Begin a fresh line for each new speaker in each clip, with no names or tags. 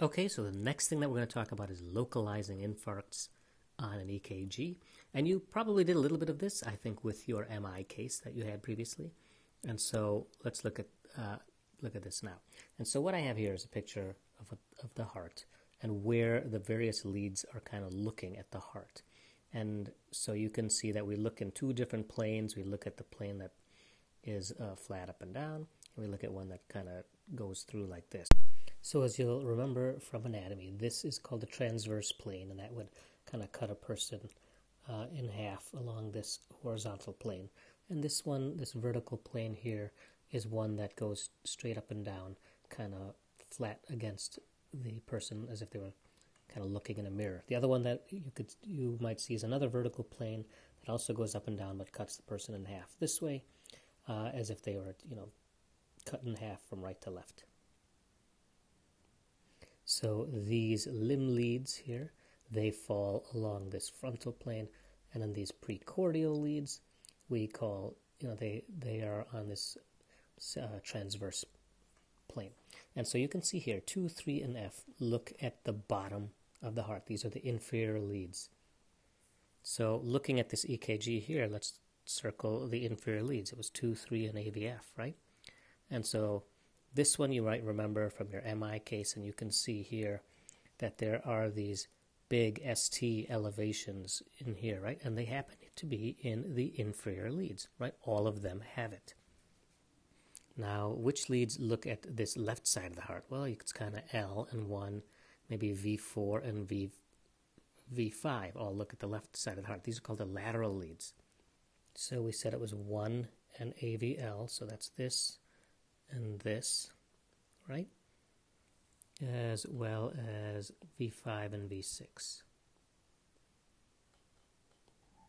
Okay, so the next thing that we're going to talk about is localizing infarcts on an EKG. And you probably did a little bit of this, I think, with your MI case that you had previously. And so let's look at this now. And so what I have here is a picture of the heart and where the various leads are kind of looking at the heart. And so you can see that we look in two different planes. We look at the plane that is flat up and down, and we look at one that kind of goes through like this. So as you'll remember from anatomy, this is called the transverse plane, and that would kind of cut a person in half along this horizontal plane. And this one, this vertical plane here, is one that goes straight up and down, kind of flat against the person as if they were kind of looking in a mirror. The other one that you might see is another vertical plane that also goes up and down but cuts the person in half this way, as if they were, cut in half from right to left. So these limb leads here, they fall along this frontal plane, and then these precordial leads, we call, they are on this transverse plane. And so you can see here, 2, 3, and F look at the bottom of the heart. These are the inferior leads. So looking at this EKG here, let's circle the inferior leads. It was 2, 3, and AVF, right? And so this one you might remember from your MI case, and you can see here that there are these big ST elevations in here, right? And they happen to be in the inferior leads, right? All of them have it. Now, which leads look at this left side of the heart? Well, it's kind of L and 1, maybe V4 and V5 all look at the left side of the heart. These are called the lateral leads. So we said it was 1 and AVL, so that's this and this, right? As well as V5 and V6.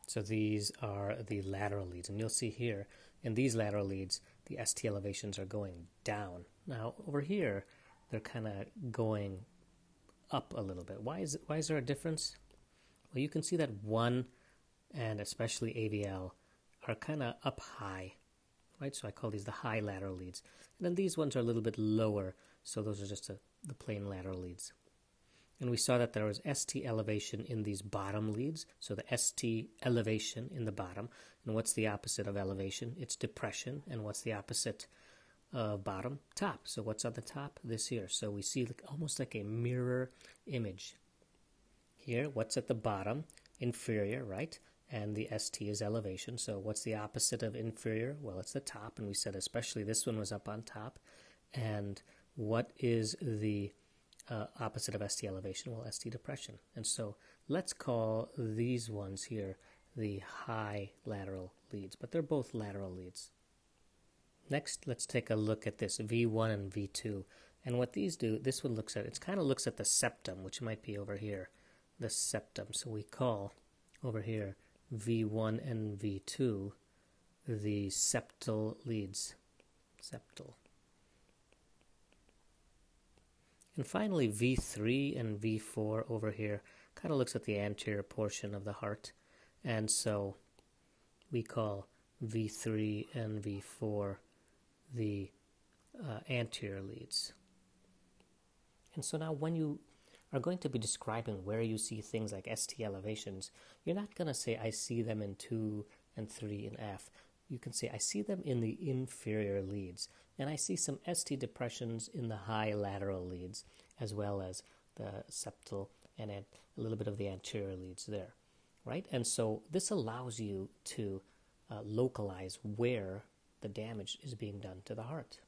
So these are the lateral leads, and you'll see here in these lateral leads the ST elevations are going down. Now over here they're kind of going up a little bit. Why is there a difference? Well, you can see that 1 and especially AVL are kind of up high, right? So I call these the high lateral leads. And then these ones are a little bit lower, so those are just the plain lateral leads. And we saw that there was ST elevation in these bottom leads, so the ST elevation in the bottom. And what's the opposite of elevation? It's depression. And what's the opposite of bottom? Top. So what's on the top? This here. So we see almost like a mirror image. Here, what's at the bottom? Inferior, right? And the ST is elevation. So what's the opposite of inferior? Well, it's the top. And we said especially this one was up on top. And what is the opposite of ST elevation? Well, ST depression. And so let's call these ones here the high lateral leads, but they're both lateral leads. Next, let's take a look at this V1 and V2. And what these do, this one looks at, it kind of looks at the septum, which might be over here, the septum. So we call over here V1 and V2 the septal leads. Septal. And finally, V3 and V4 over here kind of looks at the anterior portion of the heart. And so we call V3 and V4 the anterior leads. And so now when you are going to be describing where you see things like ST elevations, you're not going to say, I see them in 2 and 3 and F. You can say, I see them in the inferior leads, and I see some ST depressions in the high lateral leads, as well as the septal and a little bit of the anterior leads there, right? And so this allows you to localize where the damage is being done to the heart.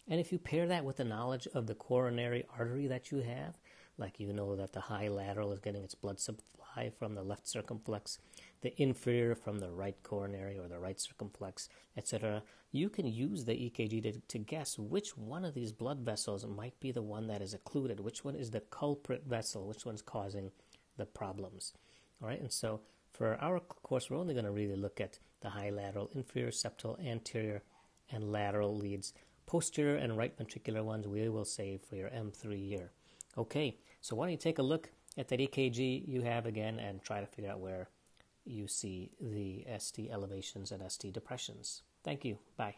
And if you pair that with the knowledge of the coronary artery that you have, like you know that the high lateral is getting its blood supply from the left circumflex, the inferior from the right coronary or the right circumflex, etc., you can use the EKG to guess which one of these blood vessels might be the one that is occluded, which one is the culprit vessel, which one's causing the problems. All right, and so for our course, we're only going to really look at the high lateral, inferior, septal, anterior, and lateral leads. Posterior and right ventricular ones we will save for your M3 year. Okay, so why don't you take a look at that EKG you have again and try to figure out where you see the ST elevations and ST depressions. Thank you. Bye.